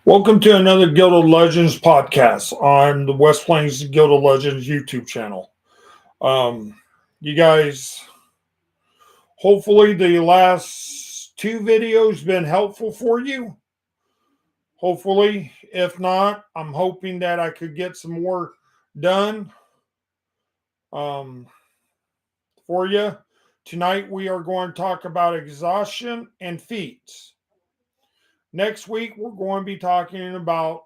Welcome to another Guild of Legends podcast on the West Plains Guild of Legends YouTube channel. Um, you guys, hopefully the last two videos been helpful for you. Hopefully, if not, I'm hoping that I could get some more done um, for you. Tonight we are going to talk about exhaustion and feats. Next week we're going to be talking about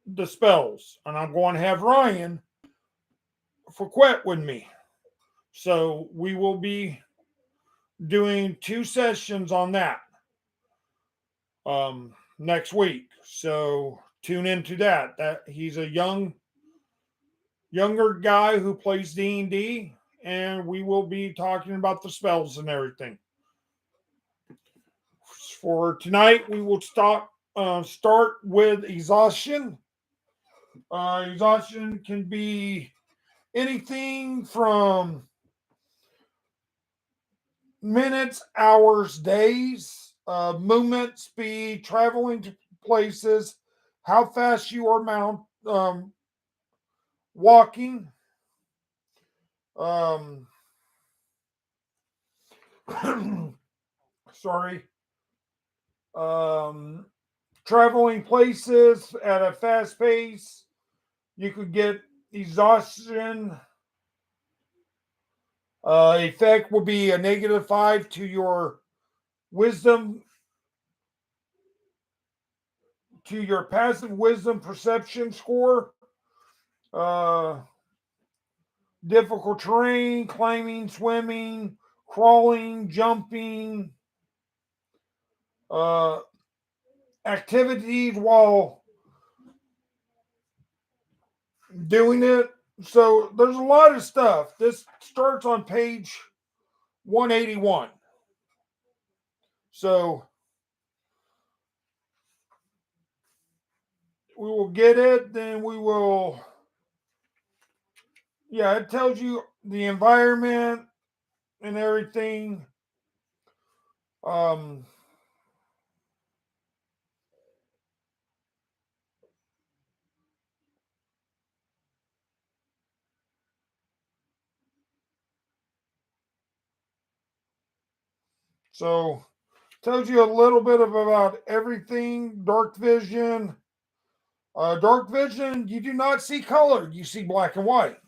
the spells, and I'm going to have Ryan for quit with me. So we will be doing two sessions on that next week. So tune into that. That he's a younger guy who plays D&D, and we will be talking about the spells and everything. For tonight, we will start with exhaustion. Exhaustion can be anything from minutes, hours, days, movement, speed, traveling to places, how fast you are walking, um, sorry, um, traveling places at a fast pace. You could get exhaustion. Effect will be a -5 to your wisdom, to your passive wisdom perception score. Uh, Difficult terrain, climbing, swimming, crawling, jumping, uh, activities while doing it. So there's a lot of stuff. This starts on page 181. So we will get it, then we will, yeah, it tells you the environment and everything. Um, so tells you a little bit about everything. Dark vision. Dark vision, you do not see color. You see black and white.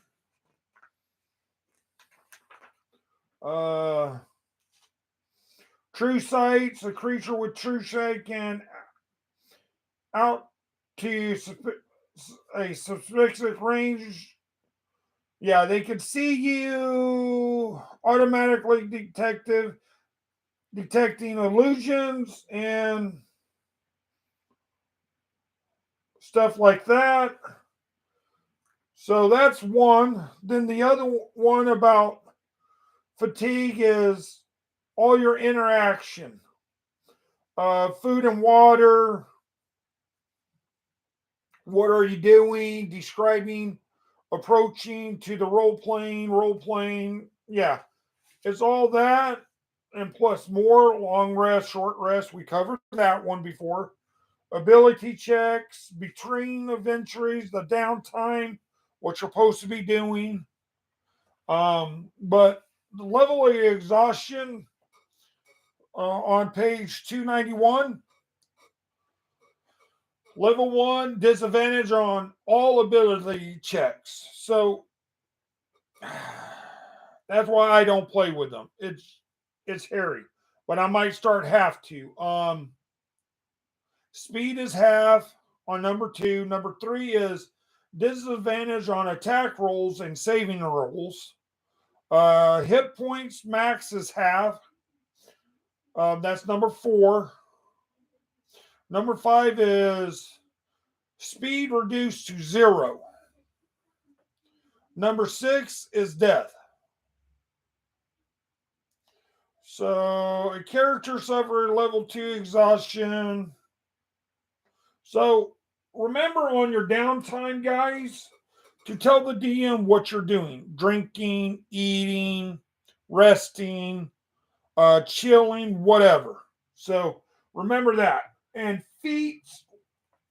Uh, True sights, a creature with true sight can out to a specific range. Yeah, they can see you automatically detecting illusions and stuff like that. So that's one. Then the other one about fatigue is all your interaction, food and water. What are you doing? Describing, approaching to the role playing. Yeah, it's all that and plus more. Long rest, short rest. We covered that one before. Ability checks, between adventures, the downtime, what you're supposed to be doing. But the level of exhaustion on page 291. Level 1, disadvantage on all ability checks. So that's why I don't play with them. It's hairy, but I might start have to. Speed is half on number 2. Number 3 is disadvantage on attack rolls and saving rolls. Hit points max is half. That's number 4. Number 5 is speed reduced to 0. Number 6 is death. So a character suffered level 2 exhaustion. So remember on your downtime, guys, to tell the DM what you're doing: drinking, eating, resting, chilling, whatever. So remember that. And feats,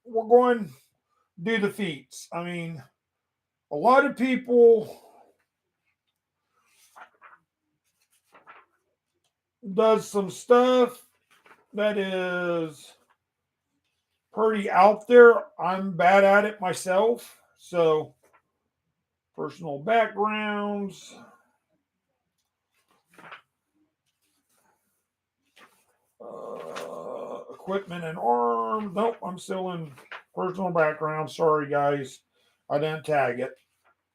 we're going to do the feats. I mean, a lot of people does some stuff that is pretty out there. I'm bad at it myself. So, personal backgrounds, equipment and arms. Nope, I'm still in personal background. Sorry, guys. I didn't tag it.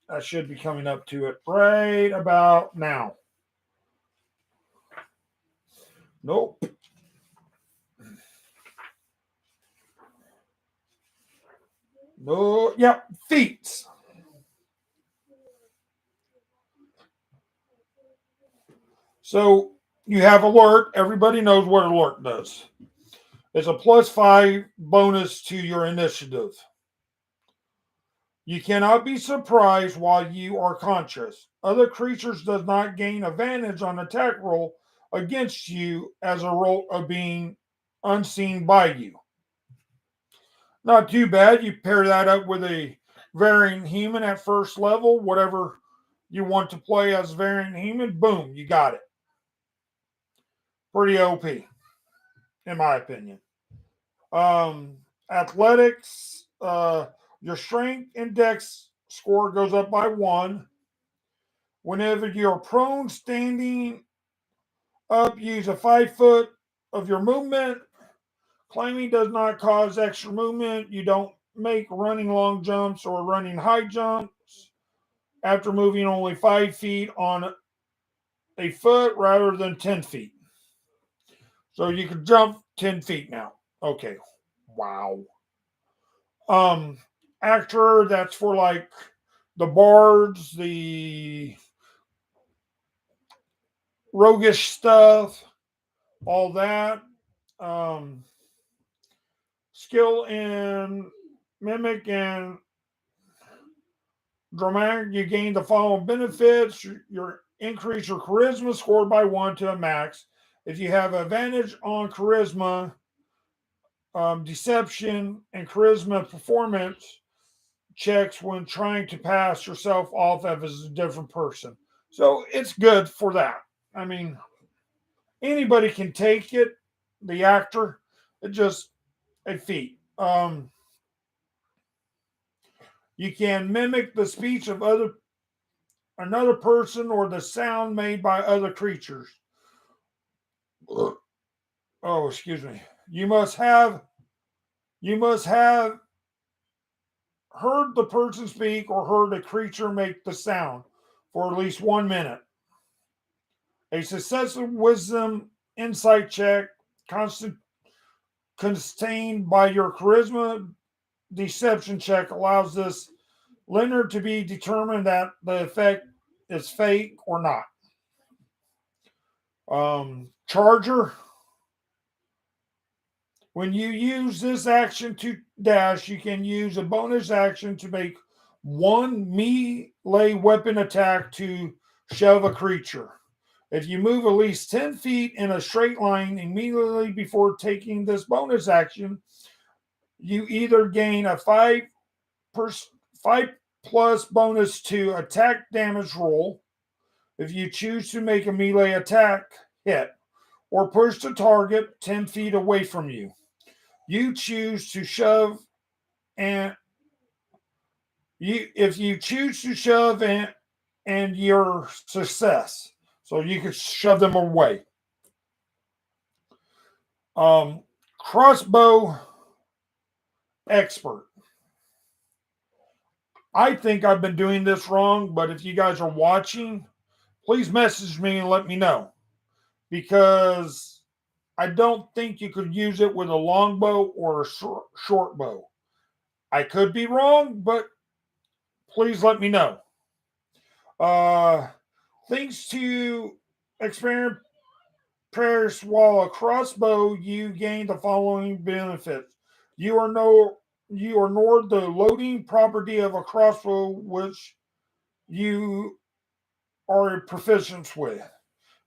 I should be coming up to it right about now. Nope. No. Yep. Feats. So you have alert. Everybody knows what alert does. It's a +5 bonus to your initiative. You cannot be surprised while you are conscious. Other creatures does not gain advantage on attack roll against you as a result of being unseen by you. Not too bad. You pair that up with a variant human at first level, whatever you want to play as variant human, boom, you got it. Pretty OP, in my opinion. Athletics, your strength index score goes up by 1. Whenever you're prone, standing up, use a 5 foot of your movement. Climbing does not cause extra movement. You don't make running long jumps or running high jumps after moving only 5 feet on a foot rather than 10 feet. So you can jump 10 feet now. Okay. Wow. Um, Actor, that's for like the bards, the roguish stuff, all that. Um, Skill in mimic and dramatic, you gain the following benefits. Your increase your charisma scored by 1 to a max. If you have advantage on charisma, deception, and charisma performance checks when trying to pass yourself off as a different person. So it's good for that. I mean, anybody can take it, the actor. It just a feat. You can mimic the speech of another person or the sound made by other creatures. Oh, excuse me. You must have heard the person speak or heard a creature make the sound for at least 1 minute. A successful wisdom insight check contained by your charisma deception check allows this learner to be determined that the effect is fake or not. Charger. When you use this action to dash, you can use a bonus action to make one melee weapon attack to shove a creature. If you move at least 10 feet in a straight line immediately before taking this bonus action, you either gain a 5 plus bonus to attack damage roll if you choose to make a melee attack hit, or push the target 10 feet away from you. You choose to shove and if you choose to shove and your success. So you could shove them away. Crossbow expert. I think I've been doing this wrong, but if you guys are watching, please message me and let me know. Because I don't think you could use it with a longbow or a short bow. I could be wrong, but please let me know. Uh, Thanks to experience prayers while a crossbow, you gain the following benefits. You are no you are nor the loading property of a crossbow which you are proficient with.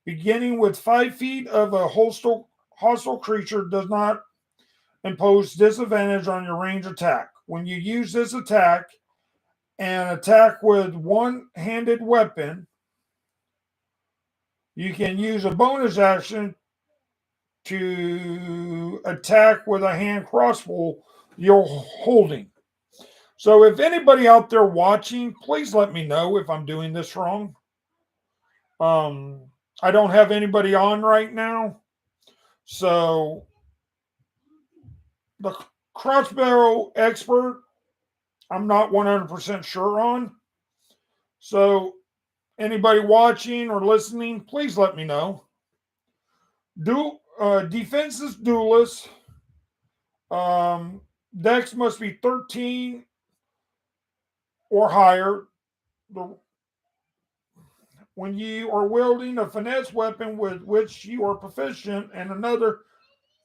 Beginning with 5 feet of a hostile creature does not impose disadvantage on your range attack. When you use this attack and attack with one-handed weapon, you can use a bonus action to attack with a hand crossbow you're holding. So if anybody out there watching, please let me know if I'm doing this wrong. Um, I don't have anybody on right now, so the crossbow expert, I'm not 100% sure on. So anybody watching or listening, please let me know. Defenseless duelists. Dex must be 13 or higher. The, when you are wielding a finesse weapon with which you are proficient and another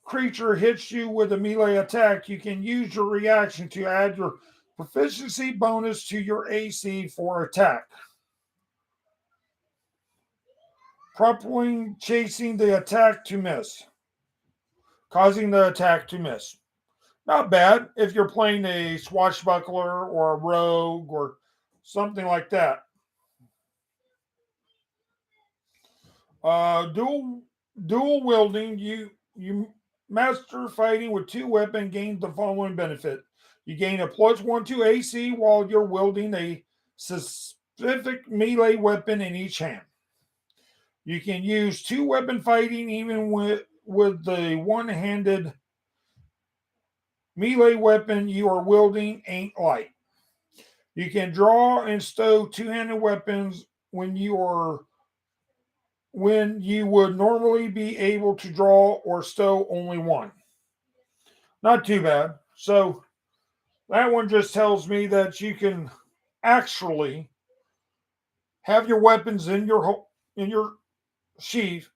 creature hits you with a melee attack, you can use your reaction to add your proficiency bonus to your AC for attack. Propelling, chasing the attack to miss, causing the attack to miss. Not bad if you're playing a swashbuckler or a rogue or something like that. Uh, dual dual wielding, you master fighting with two weapons gains the following benefit. You gain a +1 to AC while you're wielding a specific melee weapon in each hand. You can use two weapon fighting even with the one-handed melee weapon you are wielding ain't light. You can draw and stow two-handed weapons when you would normally be able to draw or stow only one. Not too bad. So that one just tells me that you can actually have your weapons in your sheath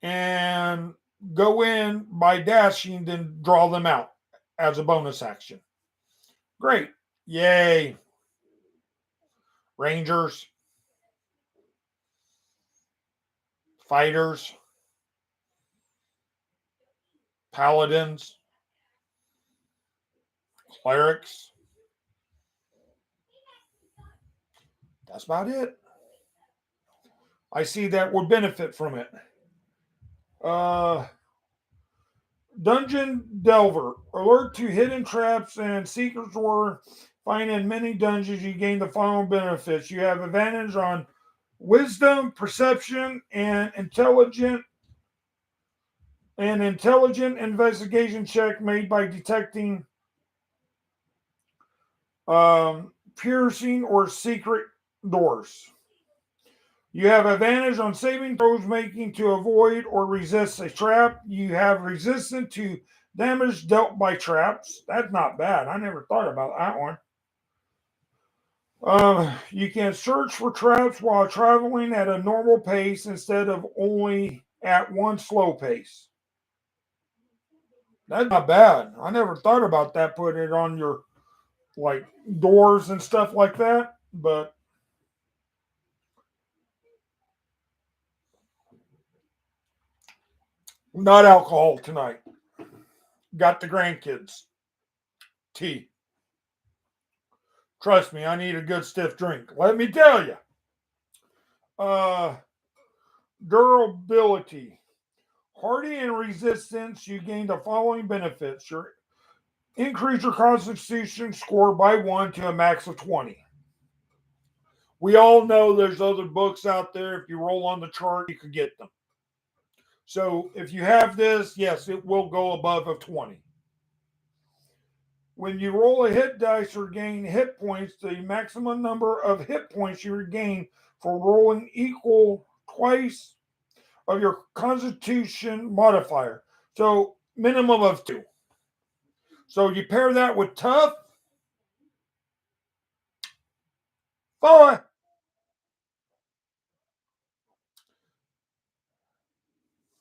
and go in by dashing, then draw them out as a bonus action. Great. Yay. Rangers, fighters, paladins, clerics. That's about it. I see that would benefit from it. Uh, Dungeon Delver. Alert to hidden traps and secret door. Find in many dungeons, you gain the following benefits. You have advantage on wisdom, perception, and intelligent investigation check made by detecting piercing or secret doors. You have advantage on saving throws making to avoid or resist a trap. You have resistance to damage dealt by traps. That's not bad. I never thought about that one. You can search for traps while traveling at a normal pace instead of only at one slow pace. That's not bad. I never thought about that, putting it on your like doors and stuff like that. But not alcohol tonight. Got the grandkids. Tea. Trust me, I need a good stiff drink. Let me tell you. Uh, Durability. Hardy and resistance, you gain the following benefits. Your increase your constitution score by 1 to a max of 20. We all know there's other books out there. If you roll on the chart, you could get them. So if you have this, yes, it will go above of 20. When you roll a hit dice or gain hit points, the maximum number of hit points you regain for rolling equal twice of your constitution modifier. So minimum of 2. So you pair that with tough. Boy,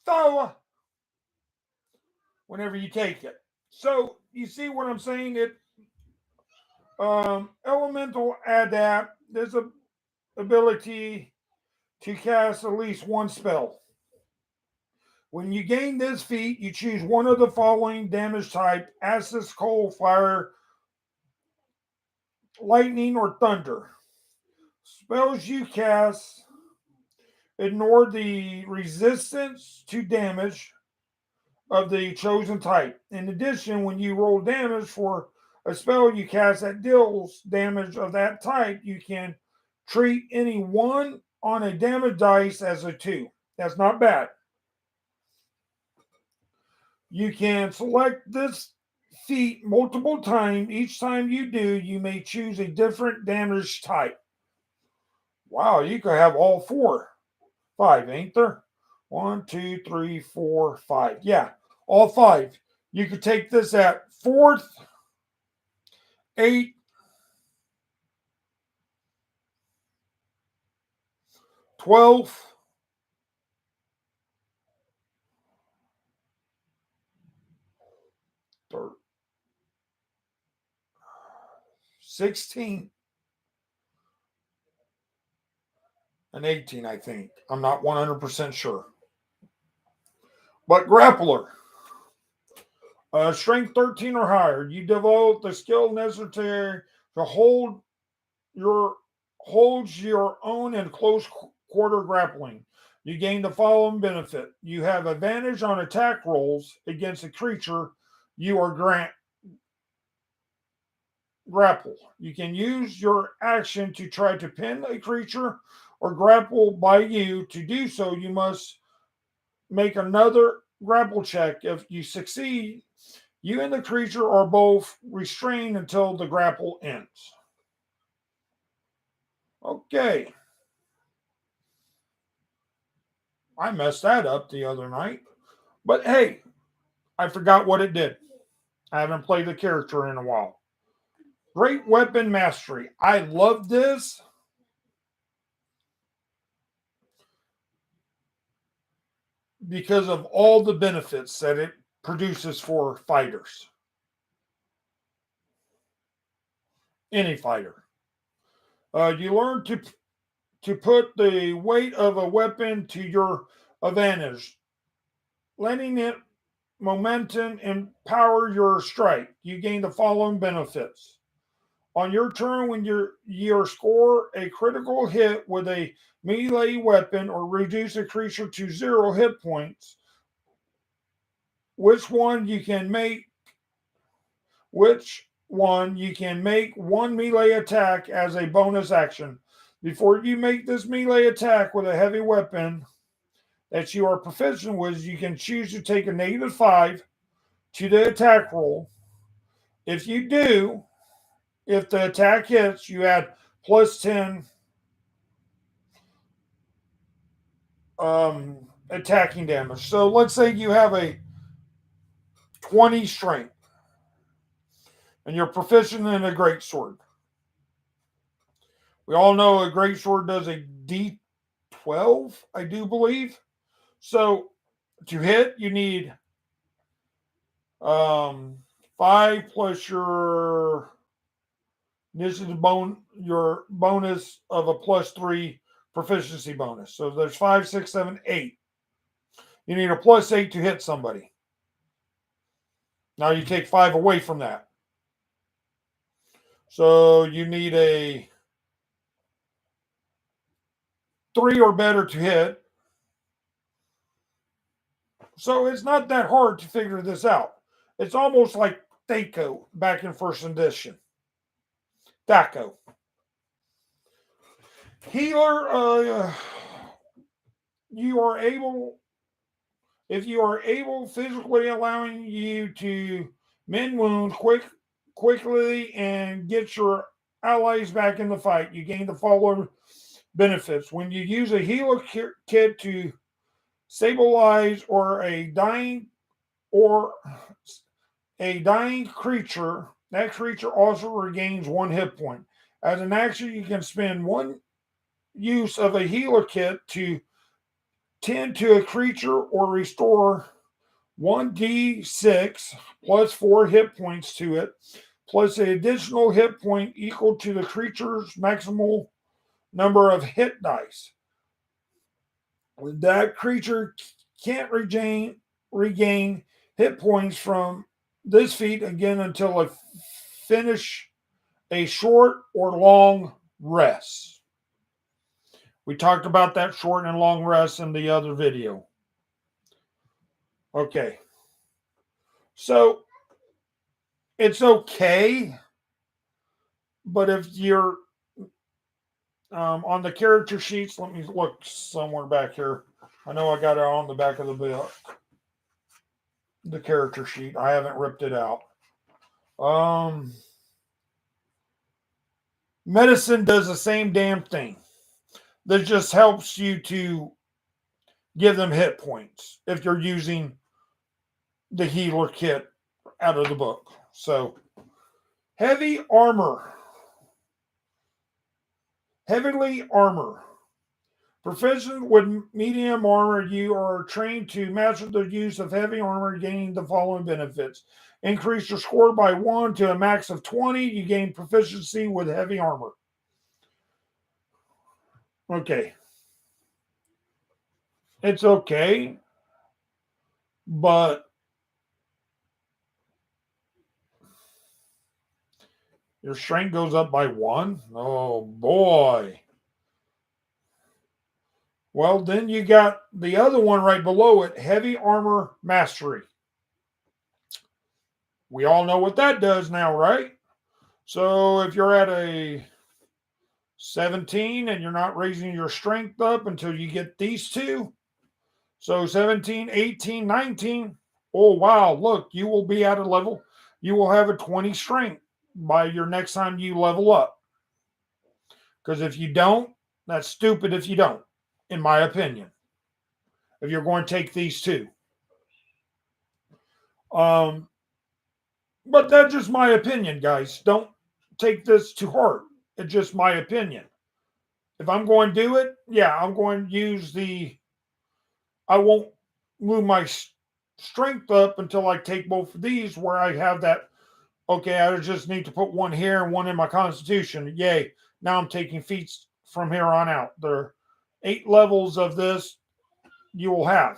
so whenever you take it. So you see what I'm saying? It elemental adapt. There's a ability to cast at least one spell. When you gain this feat, you choose one of the following damage type: acid, cold, fire, lightning, or thunder. Spells you cast ignore the resistance to damage of the chosen type. In addition, when you roll damage for a spell you cast that deals damage of that type, you can treat any one on a damage dice as a 2. That's not bad. You can select this feat multiple times. Each time you do, you may choose a different damage type. Wow, you could have all 4. 5, ain't there? 1, 2, 3, 4, 5. Yeah, all 5. You could take this at 4th, 8th, 12th, 16, and 18, I think. I'm not 100% sure. But grappler, strength 13 or higher, you develop the skill necessary to holds your own in close quarter grappling. You gain the following benefit: you have advantage on attack rolls against a creature you are grapple. You can use your action to try to pin a creature or grapple by you. To do so, you must make another grapple check. If you succeed, you and the creature are both restrained until the grapple ends. Okay. I messed that up the other night. But hey, I forgot what it did. I haven't played the character in a while. Great weapon mastery. I love this because of all the benefits that it produces for fighters. Any fighter. You learn to put the weight of a weapon to your advantage, letting it momentum empower your strike. You gain the following benefits. On your turn, when you score a critical hit with a melee weapon or reduce a creature to 0 hit points, which one you can make one melee attack as a bonus action. Before you make this melee attack with a heavy weapon that you are proficient with, you can choose to take a -5 to the attack roll. If you do, if the attack hits, you add +10 attacking damage. So let's say you have a 20 strength and you're proficient in a great sword. We all know a great sword does a D12, I do believe. So to hit, you need 5 plus this is your bonus of a +3 proficiency bonus. So there's 5, 6, 7, 8. You need a +8 to hit somebody. Now you take 5 away from that. So you need a 3 or better to hit. So it's not that hard to figure this out. It's almost like Thaco back in first edition. Thaco. Healer, you are able, if you are able, physically allowing you to mend wounds quickly and get your allies back in the fight. You gain the following benefits. When you use a healer kit to stabilize or a dying creature, that creature also regains 1 hit point. As an action, you can spend 1 use of a healer kit to tend to a creature or restore 1d6 plus 4 hit points to it, plus an additional hit point equal to the creature's maximal number of hit dice. That creature can't regain hit points from this feat again until I finish a short or long rest. We talked about that short and long rest in the other video. Okay. So it's okay, but if you're on the character sheets, let me look somewhere back here. I know I got it on the back of the book. The character sheet. I haven't ripped it out. Medicine does the same damn thing. That just helps you to give them hit points if you're using the healer kit out of the book. So, heavy armor. Heavily armor. Proficient with medium armor, you are trained to master the use of heavy armor, gaining the following benefits. Increase your score by 1 to a max of 20. You gain proficiency with heavy armor. Okay. It's okay, but your strength goes up by 1? Oh, boy. Well, then you got the other one right below it, heavy armor mastery. We all know what that does now, right? So if you're at a 17 and you're not raising your strength up until you get these two, so 17, 18, 19, oh wow, look, you will be at a level, you will have a 20 strength by your next time you level up. Because if you don't, that's stupid if you don't, in my opinion. If you're going to take these two. But that's just my opinion, guys. Don't take this to heart. It's just my opinion. If I'm going to do it, yeah, I'm going to use I won't move my strength up until I take both of these where I have that, okay, I just need to put one here and one in my constitution. Yay. Now I'm taking feats from here on out. There are 8 levels of this you will have.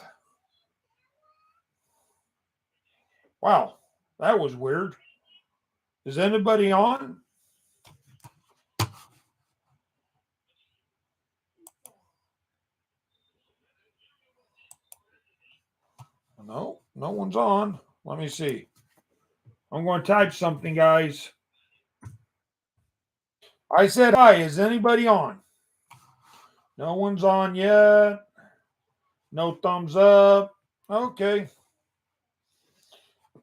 Wow, that was weird. Is anybody on? No, no one's on. Let me see. I'm going to type something, guys. I said hi. Is anybody on? No one's on yet. No thumbs up. Okay.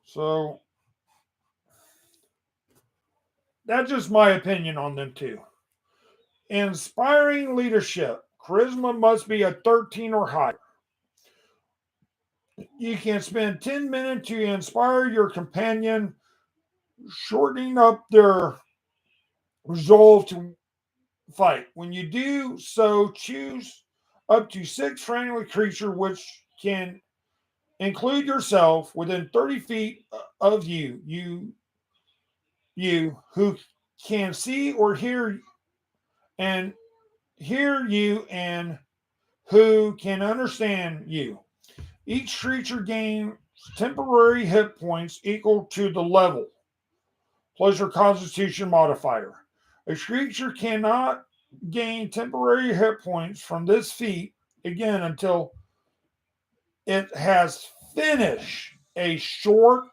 So that's just my opinion on them two. Inspiring leadership. Charisma must be a 13 or higher. You can spend 10 minutes to inspire your companion, shortening up their resolve to fight. When you do so, choose up to 6 friendly creatures, which can include yourself within 30 feet of you who can see or and hear you and who can understand you. Each creature gains temporary hit points equal to the level plus your constitution modifier. A creature cannot gain temporary hit points from this feat again until it has finished a short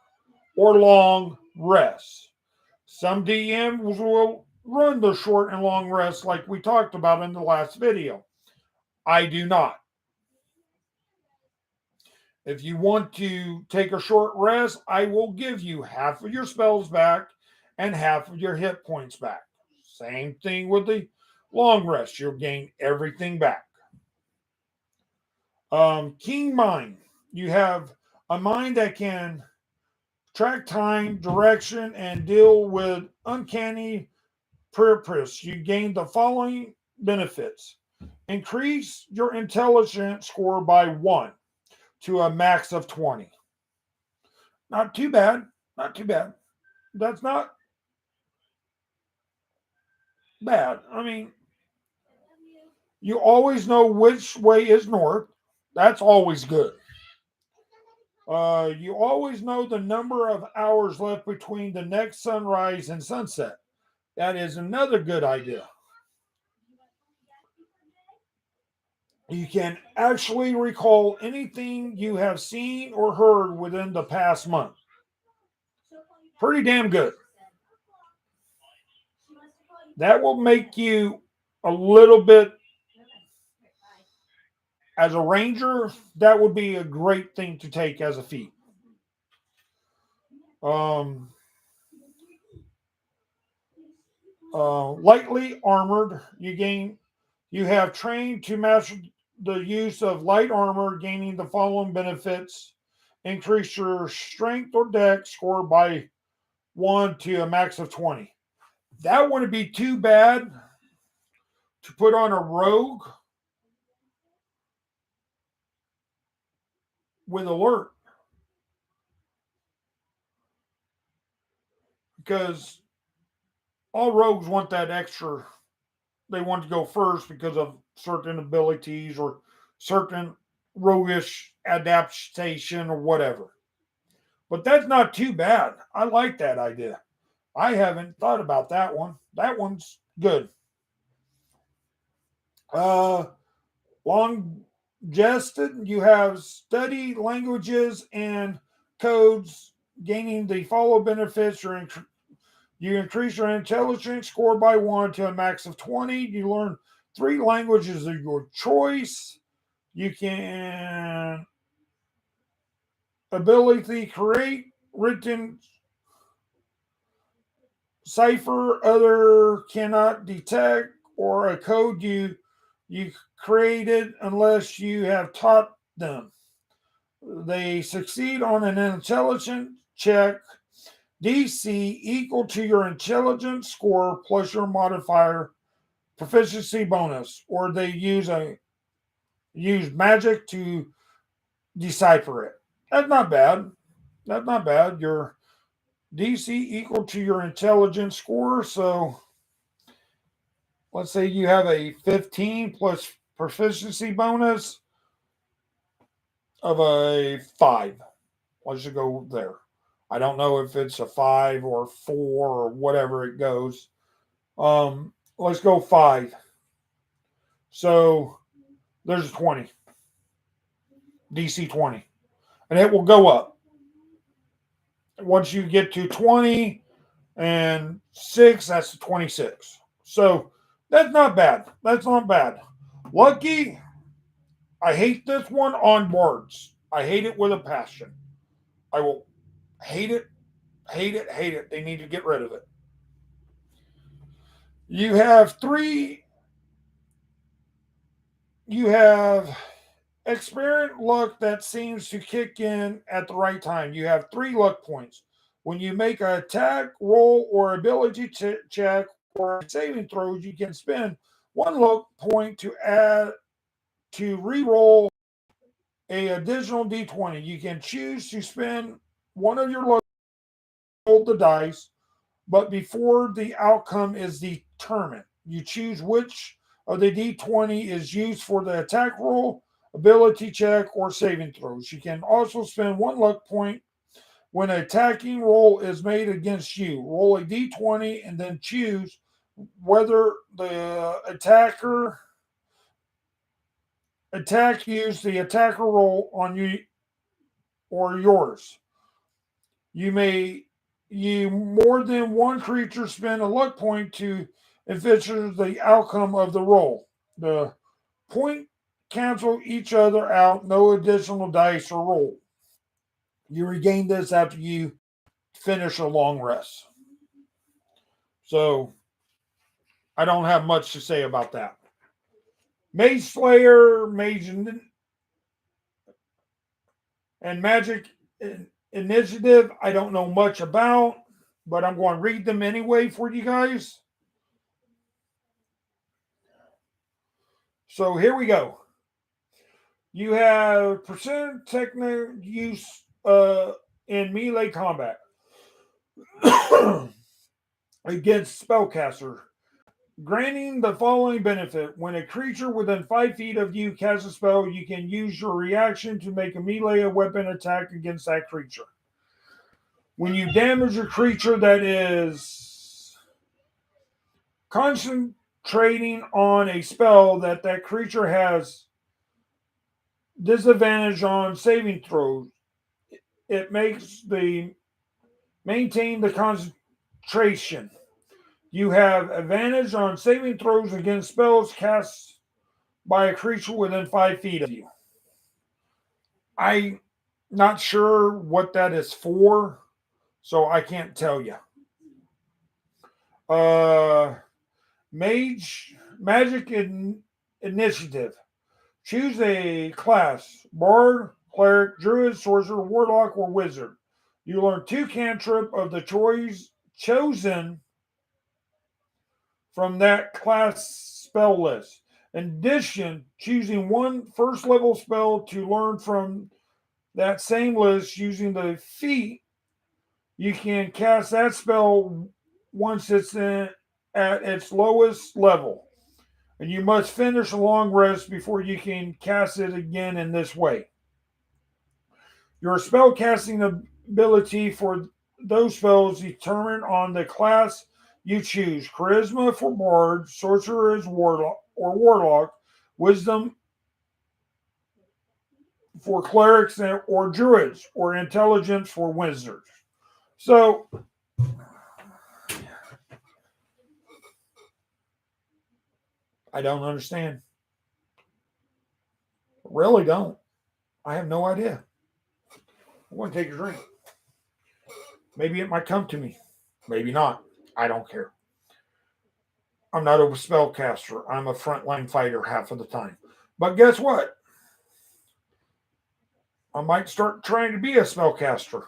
or long rest. Some DMs will run the short and long rest like we talked about in the last video. I do not. If you want to take a short rest, I will give you half of your spells back and half of your hit points back. Same thing with the long rest. You'll gain everything back. Keen mind. You have a mind that can track time, direction, and deal with uncanny purpose. You gain the following benefits. Increase your intelligence score by 1 to a max of 20. Not too bad. Not too bad. That's not bad. I mean, you always know which way is north. That's always good. You always know the number of hours left between the next sunrise and sunset. That is another good idea. You can actually recall anything you have seen or heard within the past month. Pretty damn good. That will make you a little bit, as a ranger, that would be a great thing to take as a feat. Um, Lightly armored, you have trained to master the use of light armor, gaining the following benefits: increase your strength or dex score by 1 to a max of 20. That wouldn't be too bad to put on a rogue with alert, because all rogues want that extra. They want to go first because of certain abilities or certain roguish adaptation or whatever. But that's not too bad. I like that idea. I haven't thought about that one. That one's good. Uh, Long gested, you have study languages and codes, gaining the follow benefits. You increase your intelligence score by 1 to a max of 20. You learn 3 languages of your choice. You can ability create written cipher other cannot detect, or a code you created unless you have taught them. They succeed on an intelligence check, DC equal to your intelligence score plus your modifier proficiency bonus, or they use magic to decipher it. That's not bad. That's not bad. Your DC equal to your intelligence score. So let's say you have a 15 plus proficiency bonus of a 5. Let's just go there. I don't know if it's a 5 or 4 or whatever it goes. Let's go 5. So there's 20, DC 20, and it will go up once you get to 20 and 6. That's 26. So that's not bad. That's not bad. Lucky, I hate this one on boards. I hate it with a passion. I will hate it, hate it, hate it. They need to get rid of it. You have three, you have experience luck that seems to kick in at the right time. You have 3 luck points. When you make an attack, roll, or ability check or saving throws, you can spend 1 luck point to add to re-roll a additional d20. You can choose to spend one of your luck to roll the dice, but before the outcome is determined, you choose which of the d20 is used for the attack roll, ability check, or saving throws. You can also spend 1 luck point when an attacking roll is made against you. Roll a d20 and then choose whether the attack use the attacker roll on you or yours. You may you more than one creature spend a luck point to influence the outcome of the roll. The point cancel each other out, no additional dice or roll. You regain this after you finish a long rest. So I don't have much to say about that. Mage Slayer, Mage and Magic Initiative, I don't know much about, but I'm going to read them anyway for you guys. So here we go. You have percent technique use in melee combat against spellcaster. granting the following benefit. When a creature within 5 feet of you casts a spell, you can use your reaction to make a melee weapon attack against that creature. When you damage a creature that is concentrating on a spell that creature has disadvantage on saving throws, it makes the maintain the concentration. You have advantage on saving throws against spells cast by a creature within 5 feet of you. I'm not sure what that is for, so I can't tell you. Uh, magic initiative. Choose a class: bard, cleric, druid, sorcerer, warlock, or wizard. You learn 2 cantrip of the choice chosen from that class spell list. In addition, choosing one first level spell to learn from that same list using the feat, you can cast that spell once it's at its lowest level. And you must finish a long rest before you can cast it again in this way. Your spell casting ability for those spells determined on the class you choose. Charisma for bard, sorcerer is warlock, wisdom for clerics or druids, or intelligence for wizards. So I don't understand. Really don't. I have no idea. I'm going to take a drink. Maybe it might come to me. Maybe not. I don't care. I'm not a spellcaster. I'm a frontline fighter half of the time. But guess what? I might start trying to be a spellcaster.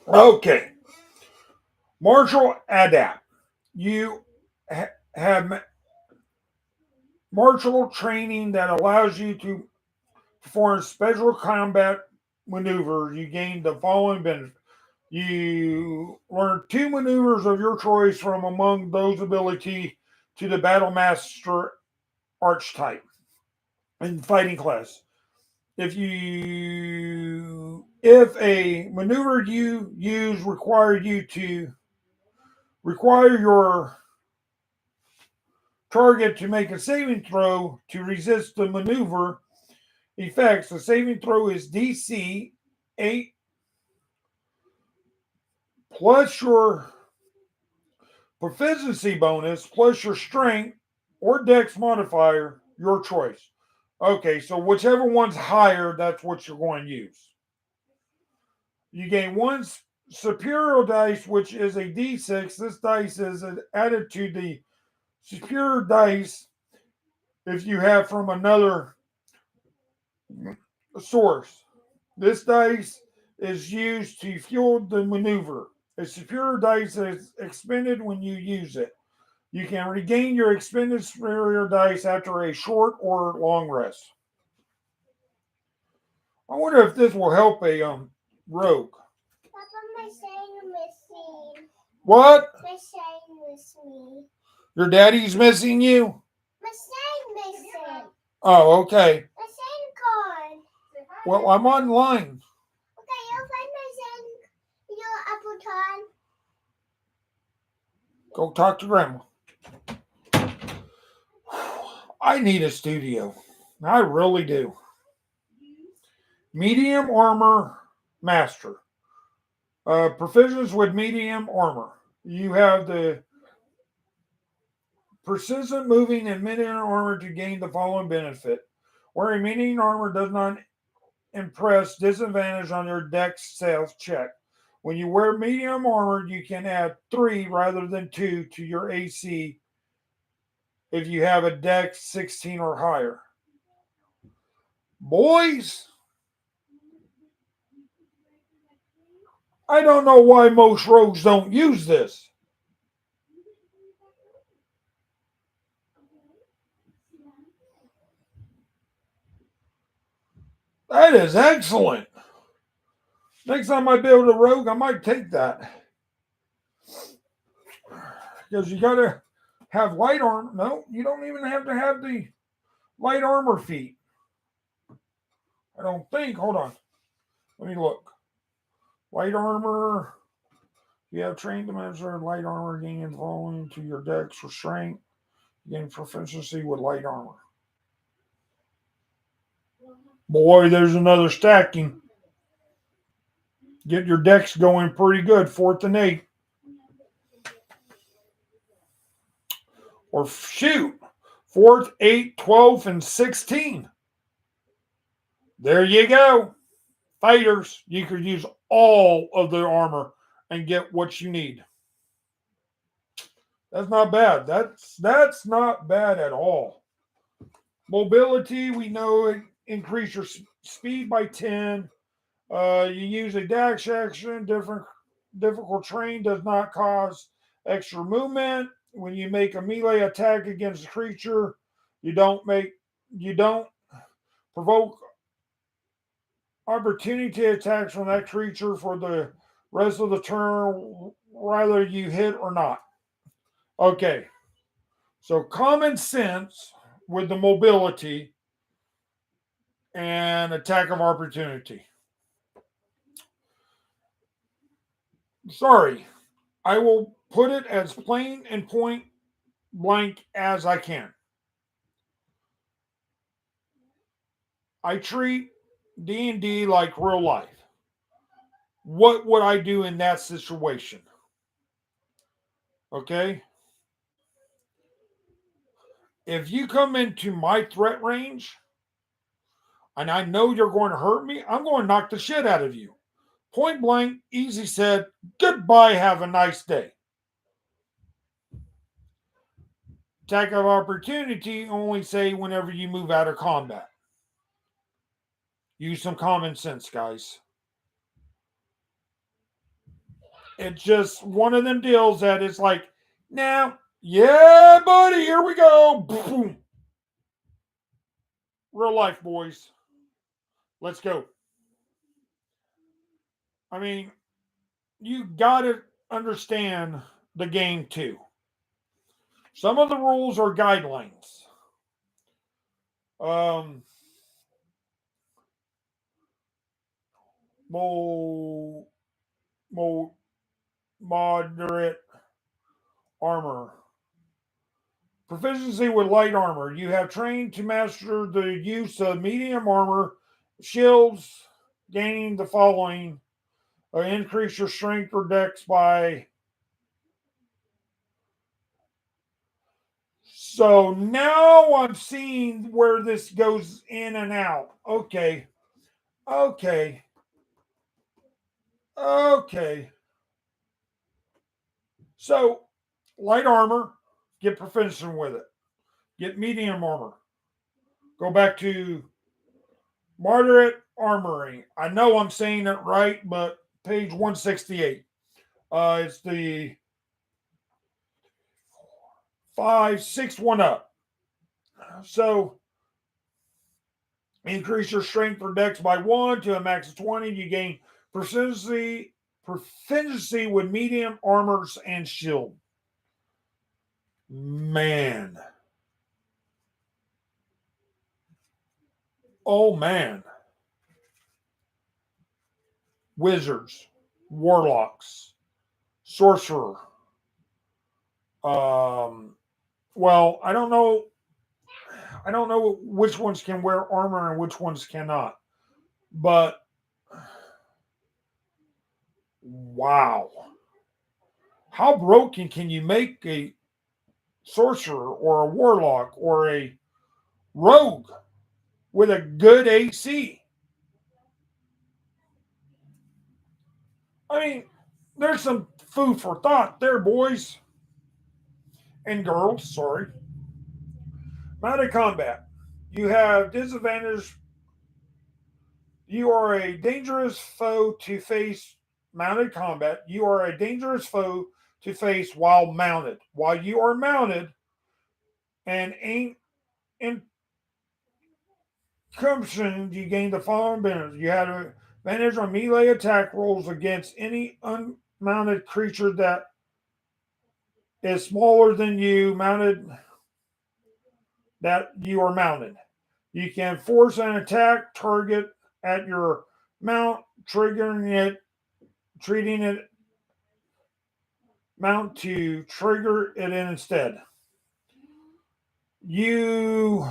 Okay. Martial adapt. You have martial training that allows you to perform special combat maneuvers. You gain the following benefits. You learn 2 maneuvers of your choice from among those ability to the Battle Master archetype in fighting class. If a maneuver you use require your target to make a saving throw to resist the maneuver effects, the saving throw is DC 8 plus your proficiency bonus plus your strength or dex modifier, your choice. Okay, so whichever one's higher, that's what you're going to use. You gain 1 superior dice, which is a d6. This dice is added to the superior dice if you have from another source. This dice is used to fuel the maneuver. A superior dice is expended when you use it. You can regain your expended superior dice after a short or long rest. I wonder if this will help a rogue. Papa, my sign missing. What? My sign missing. Your daddy's missing you? My sign missing. Oh, okay. My sign card. Well, I'm online. Okay, you'll find my sign. Your apple card. Go talk to grandma. I need a studio. I really do. Medium armor master. Proficiency with medium armor. You have the persistent moving and medium armor to gain the following benefit. Wearing medium armor does not impress disadvantage on your dex sales check. When you wear medium armor, you can add 3 rather than 2 to your AC if you have a dex 16 or higher. Boys, I don't know why most rogues don't use this. That is excellent. Next time I build a rogue, I might take that. Because you gotta have light armor. No, you don't even have to have the light armor feat. I don't think. Hold on. Let me look. Light armor. You have trained to measure light armor gain following to your dex or strength. You gain proficiency with light armor. Boy, there's another stacking. Get your decks going pretty good, 4th and 8th. Or shoot, 4th, 8th, 12th, and 16. There you go. Fighters, you could use all of their armor and get what you need. That's not bad. That's not bad at all. Mobility, we know it increase your speed by 10. You use a dash action. Difficult terrain does not cause extra movement. When you make a melee attack against a creature, you don't provoke opportunity attacks from that creature for the rest of the turn, whether you hit or not. Okay, so common sense with the mobility and attack of opportunity. Sorry, I will put it as plain and point blank as I can. I treat D&D like real life. What would I do in that situation? Okay? If you come into my threat range and I know you're going to hurt me, I'm going to knock the shit out of you. Point blank, easy said, goodbye, have a nice day. Attack of opportunity only say whenever you move out of combat. Use some common sense, guys. It's just one of them deals that it's like, now, yeah, buddy, here we go. Boom. Real life, boys. Let's go. I mean, you got to understand the game too. Some of the rules are guidelines. Um, mo, mo, moderate armor. Proficiency with light armor. You have trained to master the use of medium armor, shields, gaining the following. Increase your strength or dex by. So now I'm seeing where this goes in and out. Okay. Okay. Okay. So light armor, get proficient with it. Get medium armor. Go back to moderate armoring. I know I'm saying it right, but page 168. It's the 561 up. So increase your strength or dex by 1 to a max of 20. You gain proficiency with medium armors and shield. Man. Oh man. Wizards, warlocks, sorcerer. Well, I don't know. I don't know which ones can wear armor and which ones cannot. But wow. How broken can you make a sorcerer or a warlock or a rogue with a good AC? I mean, there's some food for thought there, boys and girls. Sorry. Mounted combat. You have disadvantage. You are a dangerous foe to face. Mounted combat. You are a dangerous foe to face while mounted. While you are mounted and ain't in consumption, you gain the following benefits. You have Advantage on melee attack rolls against any unmounted creature that is smaller than you mounted that you are mounted. You can force an attack target at your mount, triggering it, treating it mount to trigger it in instead. You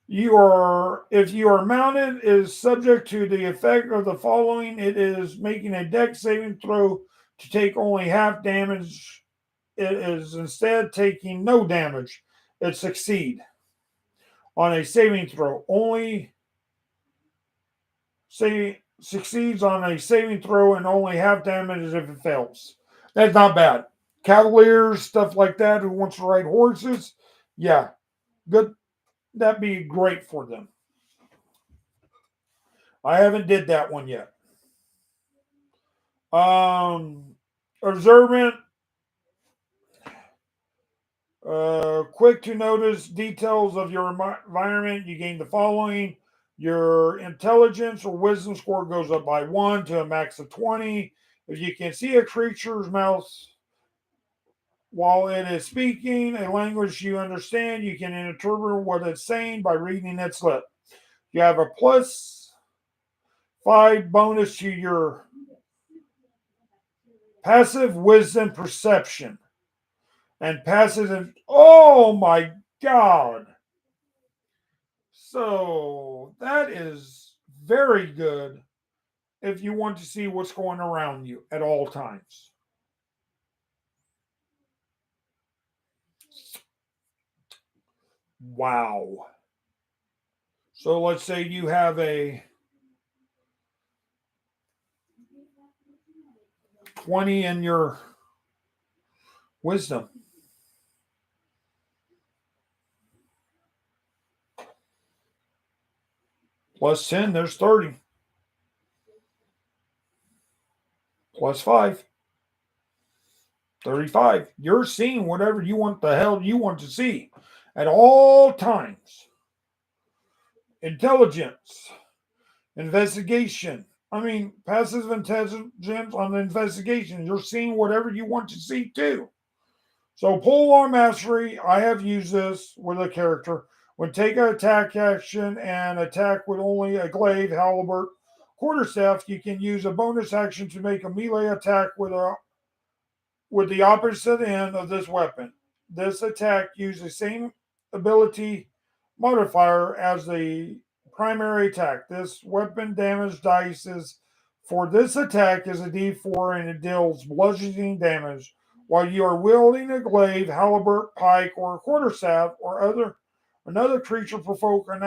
you are if you are mounted is subject to the effect of the following. It is making a dex saving throw to take only half damage. It is instead taking no damage. It succeed on a saving throw. Only say succeeds on a saving throw and only half damage if it fails. That's not bad. Cavaliers, stuff like that, who wants to ride horses, yeah, good. That'd be great for them. I haven't did that one yet. Um, Observant, quick to notice details of your environment. You gain the following: your intelligence or wisdom score goes up by 1 to a max of 20. If you can see a creature's mouth while it is speaking a language you understand, you can interpret what it's saying by reading its lip. You have a +5 bonus to your passive wisdom perception and passive. Oh my god! So that is very good if you want to see what's going around you at all times. Wow. So let's say you have a 20 in your wisdom. +10, there's 30. +5, 35. You're seeing whatever you want the hell you want to see at all times. Intelligence, investigation. I mean, passive intelligence on the investigation. You're seeing whatever you want to see too. So, polearm mastery, I have used this with a character. When take an attack action and attack with only a glaive, halberd, quarterstaff, you can use a bonus action to make a melee attack with the opposite end of this weapon. This attack uses the same ability modifier as the primary attack. This weapon damage dice is for this attack is a d4 and it deals bludgeoning damage. While you are wielding a glaive, halberd, pike, or a quarterstaff, or another creature provoke an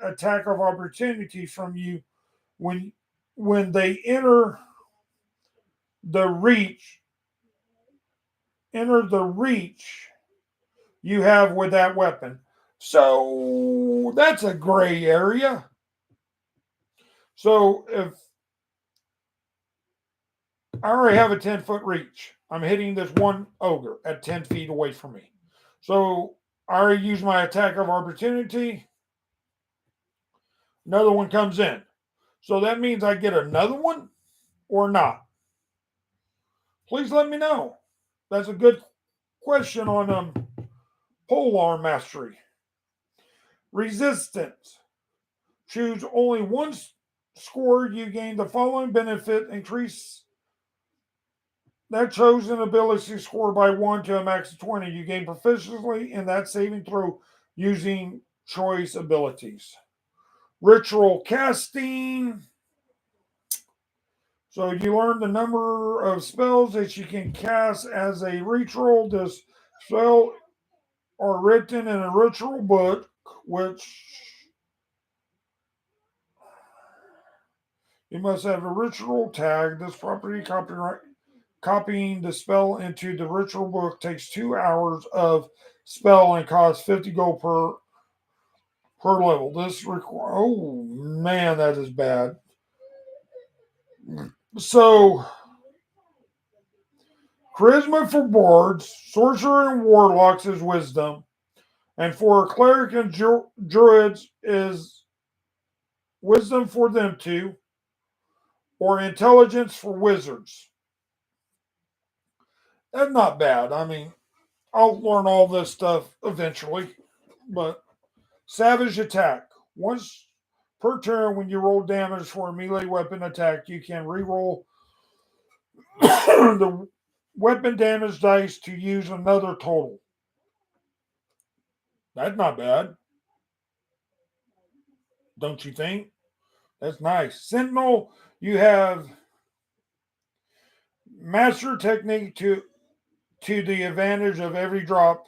attack of opportunity from you when they the reach enter the reach you have with that weapon. So that's a gray area. So if I already have a 10-foot reach, I'm hitting this one ogre at 10 feet away from me. So I already use my attack of opportunity. Another one comes in. So that means I get another one or not. Please let me know. That's a good question on polearm mastery. Resistance. Choose only one score. You gain the following benefit. Increase that chosen ability score by 1 to a max of 20. You gain proficiency in that saving throw using choice abilities. Ritual casting. So you learn the number of spells that you can cast as a ritual. This spell are written in a ritual book, which you must have a ritual tag. This property copyright copying the spell into the ritual book takes 2 hours of spell and costs 50 gold per level. Oh man, that is bad. So charisma for bards, sorcerer and warlocks is wisdom, and for cleric and druids is wisdom for them two, or intelligence for wizards. That's not bad. I mean, I'll learn all this stuff eventually. But savage attack. Once per turn, when you roll damage for a melee weapon attack, you can reroll the weapon damage dice to use another total. That's not bad, don't you think? That's nice. Sentinel, you have master technique to the advantage of every drop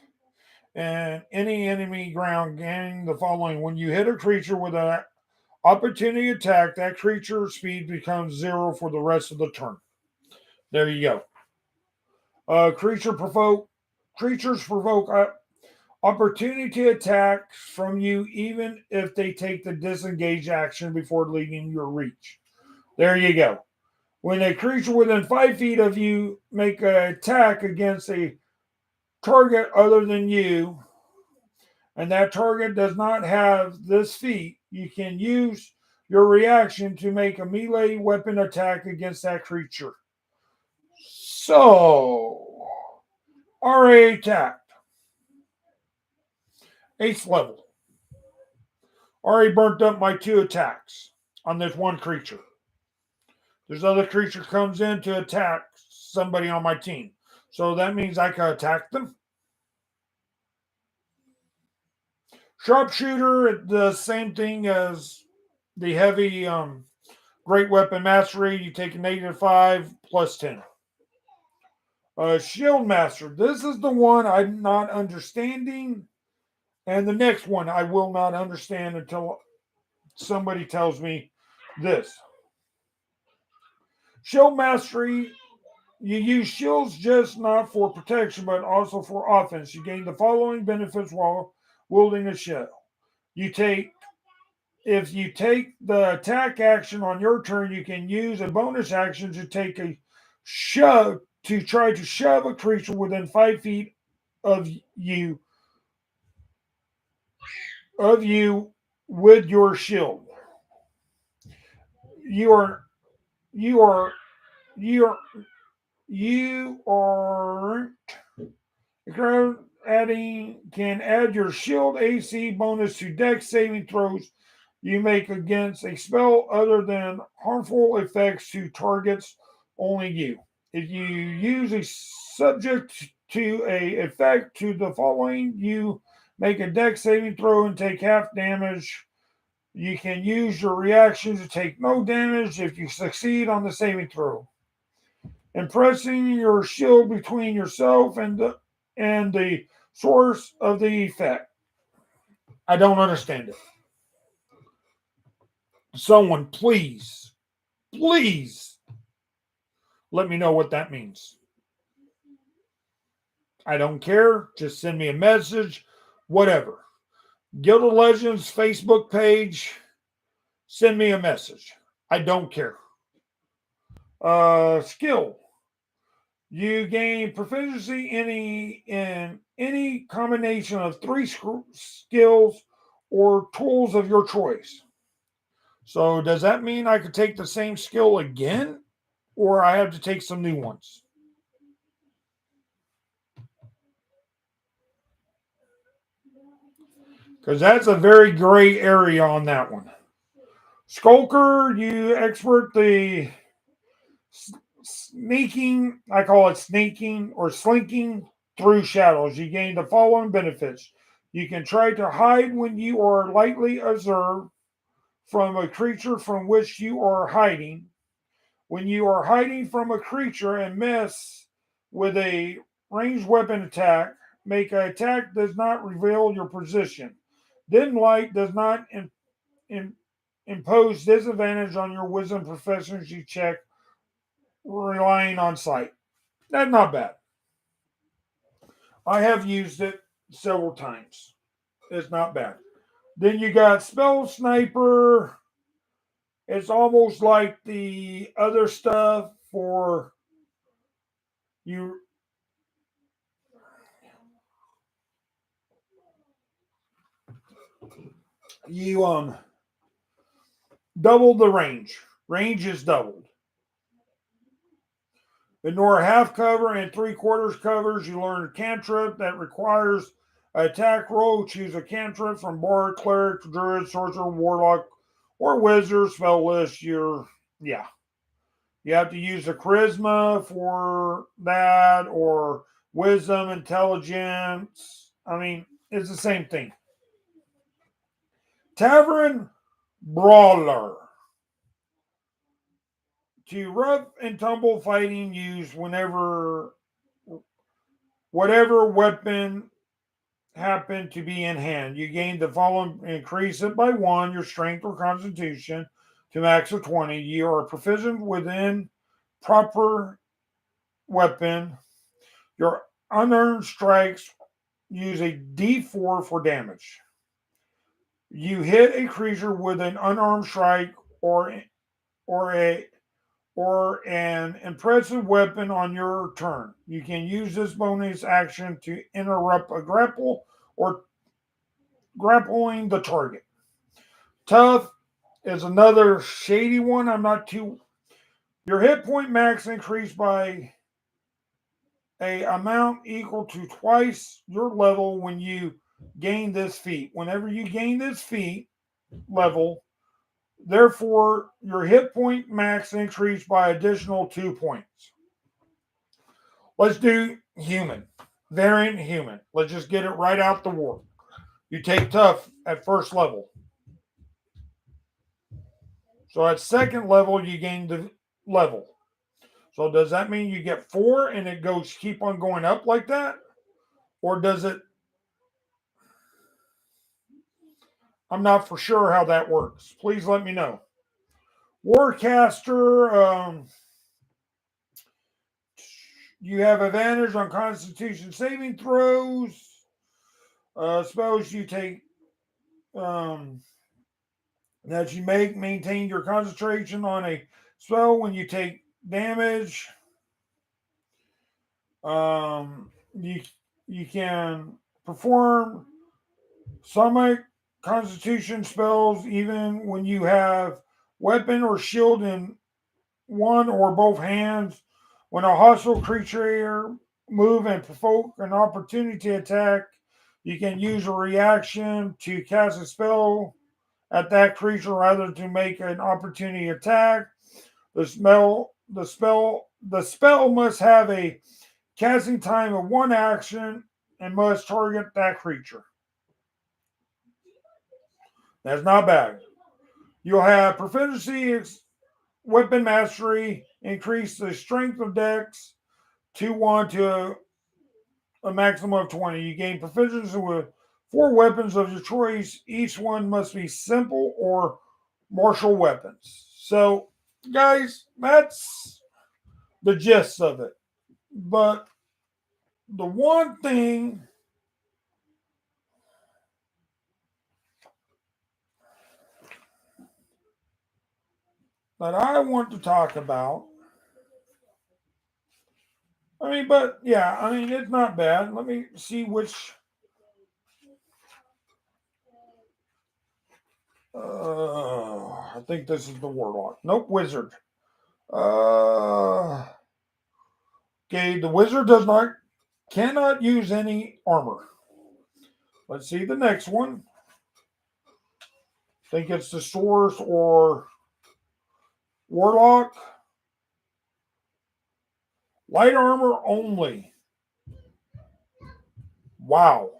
and any enemy ground gaining the following. When you hit a creature with an opportunity attack, that creature's speed becomes 0 for the rest of the turn. There you go. Creatures provoke opportunity attacks from you even if they take the disengage action before leaving your reach. There you go. When a creature within 5 feet of you make an attack against a target other than you, and that target does not have this feat, you can use your reaction to make a melee weapon attack against that creature. So, RA attack, 8th level. Already burnt up my 2 attacks on this one creature. This other creature comes in to attack somebody on my team. So that means I can attack them. Sharpshooter, the same thing as the heavy great weapon mastery. You take a -5 plus 10. Shield master. This is the one I'm not understanding. And the next one I will not understand until somebody tells me this. Shield mastery. You use shields just not for protection, but also for offense. You gain the following benefits while wielding a shield. You take If you take the attack action on your turn, you can use a bonus action to take a shove to try to shove a creature within 5 feet of you of you with your shield. You are you are you are you are can add your shield AC bonus to dex saving throws you make against a spell other than harmful effects to targets only you. If you use a subject to a effect to the following, you make a dex saving throw and take half damage. You can use your reaction to take no damage if you succeed on the saving throw. Impressing your shield between yourself and the source of the effect. I don't understand it. Someone, please let me know what that means. I don't care. Just send me a message, whatever. Guild of Legends Facebook page, send me a message. I don't care. Skill. You gain proficiency in any combination of 3 skills or tools of your choice. So does that mean I could take the same skill again, or I have to take some new ones? Because that's a very gray area on that one. Skulker, you expert the sneaking, I call it sneaking or slinking through shadows. You gain the following benefits. You can try to hide when you are lightly observed from a creature from which you are hiding. When you are hiding from a creature and miss with a ranged weapon attack, make an attack does not reveal your position. Dim light does not in, impose disadvantage on your wisdom proficiency check relying on sight. That's not bad. I have used it several times. It's not bad. Then you got spell sniper. It's almost like the other stuff for you. You Double the range. Range is doubled. Ignore half cover and three-quarters covers. You learn a cantrip that requires an attack roll. Choose a cantrip from Bard, Cleric, Druid, Sorcerer, Warlock, or Wizard spell list. Yeah. You have to use a charisma for that, or wisdom, intelligence. I mean, it's the same thing. Tavern Brawler. To rough and tumble fighting, use whatever weapon happen to be in hand. You gain the following, increase it by one, your strength or constitution to max of 20. You are proficient within proper weapon. Your unearned strikes use a d4 for damage. You hit a creature with an unarmed strike or a or an impressive weapon on your turn. You can use this bonus action to interrupt a grapple or grappling the target. Tough is another shady one. I'm not too. Your hit point max increased by a amount equal to twice your level when you gain this feat. Whenever you gain this feat level, therefore your hit point max increased by additional 2 points. Let's do human. Variant human. Let's just get it right out the war. You take tough at first level. So at second level, you gain the level. So does that mean you get 4 and it goes keep on going up like that? Or does it? I'm not for sure how that works. Please let me know. Warcaster, you have advantage on Constitution saving throws. Suppose you take that you maintain your concentration on a spell when you take damage. You can perform some Constitution spells even when you have weapon or shield in one or both hands. When a hostile creature move and provoke an opportunity to attack, you can use a reaction to cast a spell at that creature rather to make an opportunity attack. The spell must have a casting time of one action and must target that creature. That's not bad. You'll have proficiency, weapon mastery, increase the strength of dex to 1 to a maximum of 20. You gain proficiency with 4 weapons of your choice. Each one must be simple or martial weapons. So, guys, that's the gist of it. But the one thing that I want to talk about, but yeah, it's not bad. Let me see which. I think this is the warlock. Nope, wizard. Uh, okay, the wizard cannot use any armor. Let's see the next one. I think it's the source or warlock. Light armor only. Wow.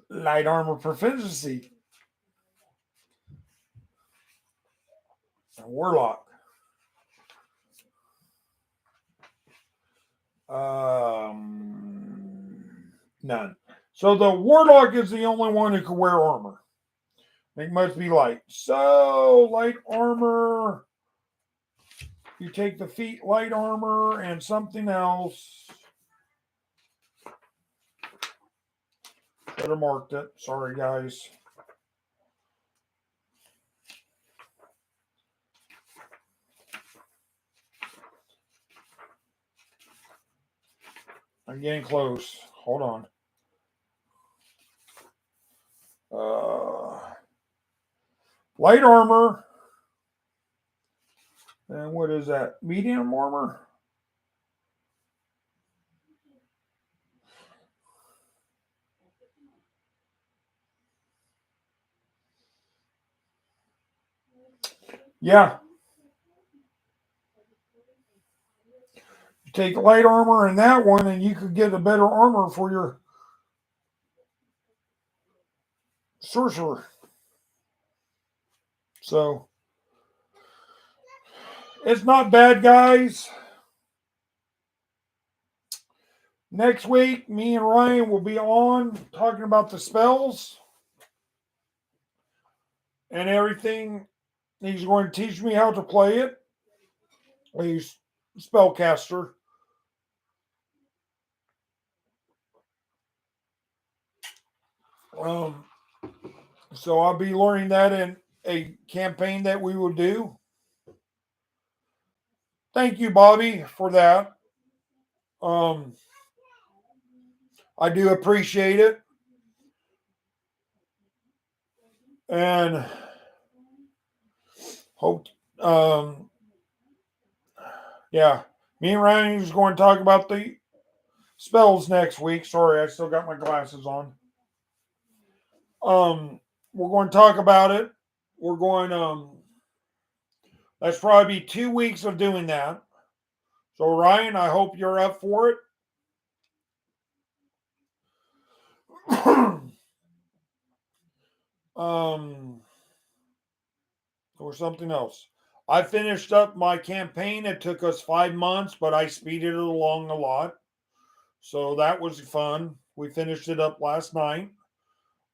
Light armor proficiency. Warlock. None. So the warlock is the only one who can wear armor. It must be light. So light armor. You take the feet light armor and something else. Should have marked it. Sorry, guys. I'm getting close. Hold on. light armor. And what is that? Medium armor? Yeah. You take light armor in that one, and you could get a better armor for your sorcerer. So it's not bad, guys. Next week, me and Ryan will be on talking about the spells and everything. He's going to teach me how to play it. He's a spellcaster. Um, so I'll be learning that in a campaign that we will do. Thank you, Bobby, for that. Um, I do appreciate it. And hope, um, yeah, me and Ryan is going to talk about the spells next week. Sorry, I still got my glasses on. We're going to talk about it. We're going, that's probably 2 weeks of doing that. So, Ryan, I hope you're up for it. Or something else. I finished up my campaign. It took us 5 months, but I speeded it along a lot. So that was fun. We finished it up last night.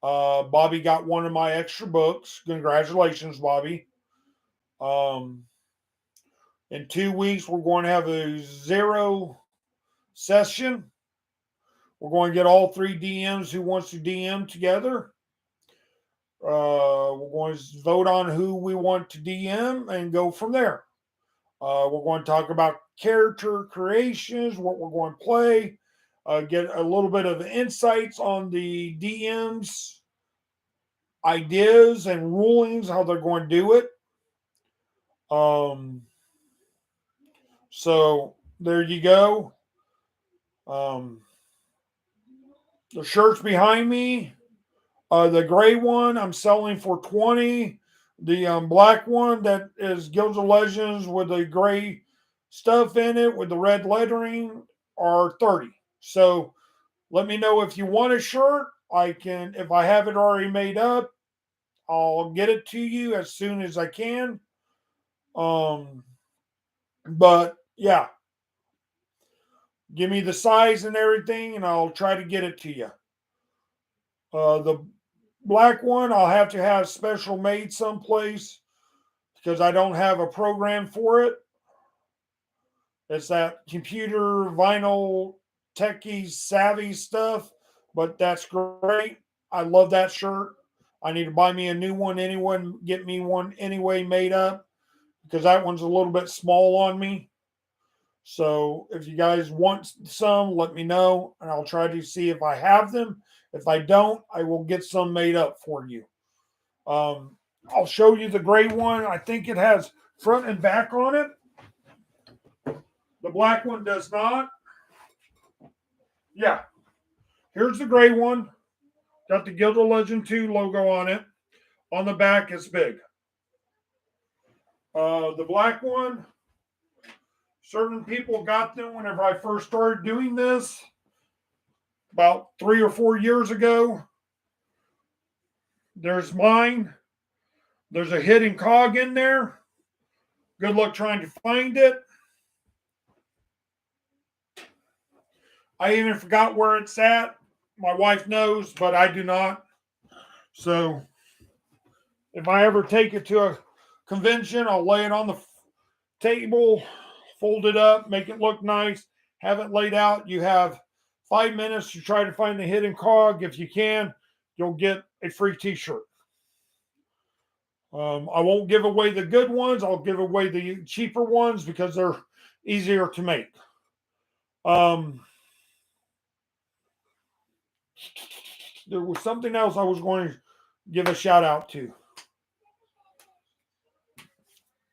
Bobby got one of my extra books. Congratulations, Bobby. Um, in 2 weeks, we're going to have a zero session. We're going to get all three DMs who wants to DM together. We're going to vote on who we want to DM and go from there. We're going to talk about character creations, what we're going to play, get a little bit of insights on the DMs, ideas and rulings, how they're going to do it. Um, so there you go. Um, the shirt's behind me. The gray one I'm selling for 20. The black one that is Guilds of Legends with the gray stuff in it with the red lettering are 30. So let me know if you want a shirt. I can, if I have it already made up, I'll get it to you as soon as I can. Um, but yeah, give me the size and everything, and I'll try to get it to you. The black one, I'll have to have special made someplace because I don't have a program for it. It's that computer vinyl techie savvy stuff, but that's great. I love that shirt. I need to buy me a new one. Anyone get me one anyway made up because that one's a little bit small on me. So if you guys want some, let me know and I'll try to see if I have them. If I don't, I will get some made up for you. Um, I'll show you the gray one. I think it has front and back on it. The black one does not. Yeah. Here's the gray one. Got the Guild of Legend 2 logo on it. On the back, it's big. The black one, certain people got them whenever I first started doing this about 3 or 4 years ago. There's mine. There's a hidden cog in there. Good luck trying to find it. I even forgot where it's at. My wife knows, but I do not. So if I ever take it to a convention, I'll lay it on the table, fold it up, make it look nice, have it laid out. You have 5 minutes to try to find the hidden cog. If you can, you'll get a free t-shirt. I won't give away the good ones. I'll give away the cheaper ones because they're easier to make. There was something else I was going to give a shout out to.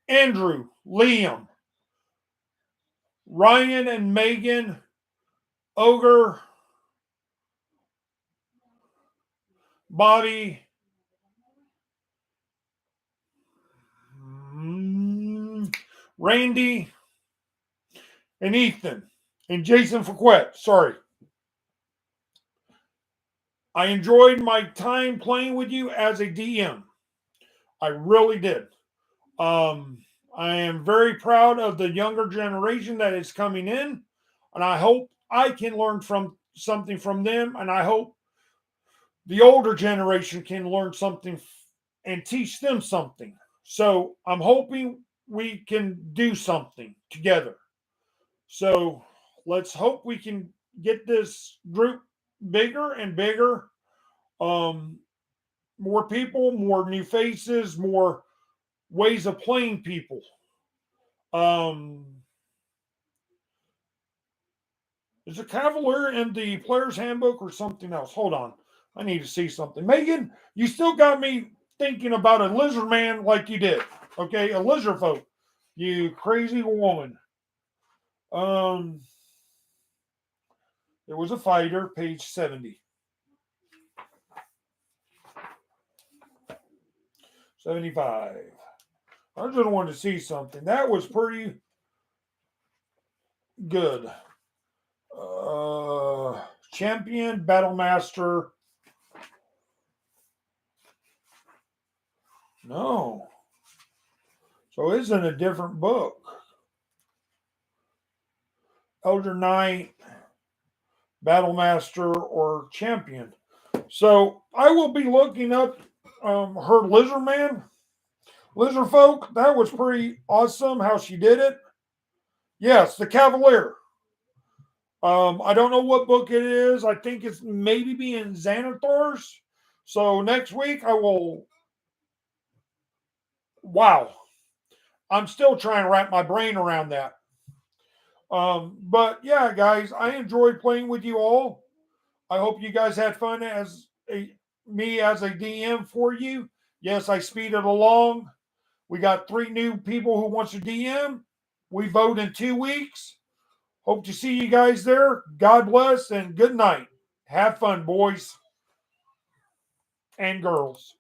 Andrew, Liam, Ryan and Megan, Ogre, Bobby, Randy, and Ethan, and Jason Fouquet. Sorry. I enjoyed my time playing with you as a DM. I really did. I am very proud of the younger generation that is coming in, and I hope I can learn from something from them, and I hope the older generation can learn something and teach them something. So I'm hoping we can do something together. So let's hope we can get this group bigger and bigger. Um, More people, more new faces, more ways of playing people. Um, is a Cavalier in the player's handbook or something else? Hold on. I need to see something. Megan, you still got me thinking about a lizard man like you did. Okay, a lizard folk. You crazy woman. Um, there was a fighter, page 70. 75. I just wanted to see something. That was pretty good. Champion, Battle Master. No. So it's in a different book. Elder Knight, Battle Master, or Champion. So I will be looking up her Lizard Man, Lizard Folk. That was pretty awesome how she did it. Yes, the Cavalier. I don't know what book it is. I think it's maybe being Xanathars. So next week I will. Wow, I'm still trying to wrap my brain around that. But yeah, guys, I enjoyed playing with you all. I hope you guys had fun me as a DM for you. Yes, I speeded along. We got 3 new people who wants to DM. We vote in 2 weeks. Hope to see you guys there. God bless and good night. Have fun, boys and girls.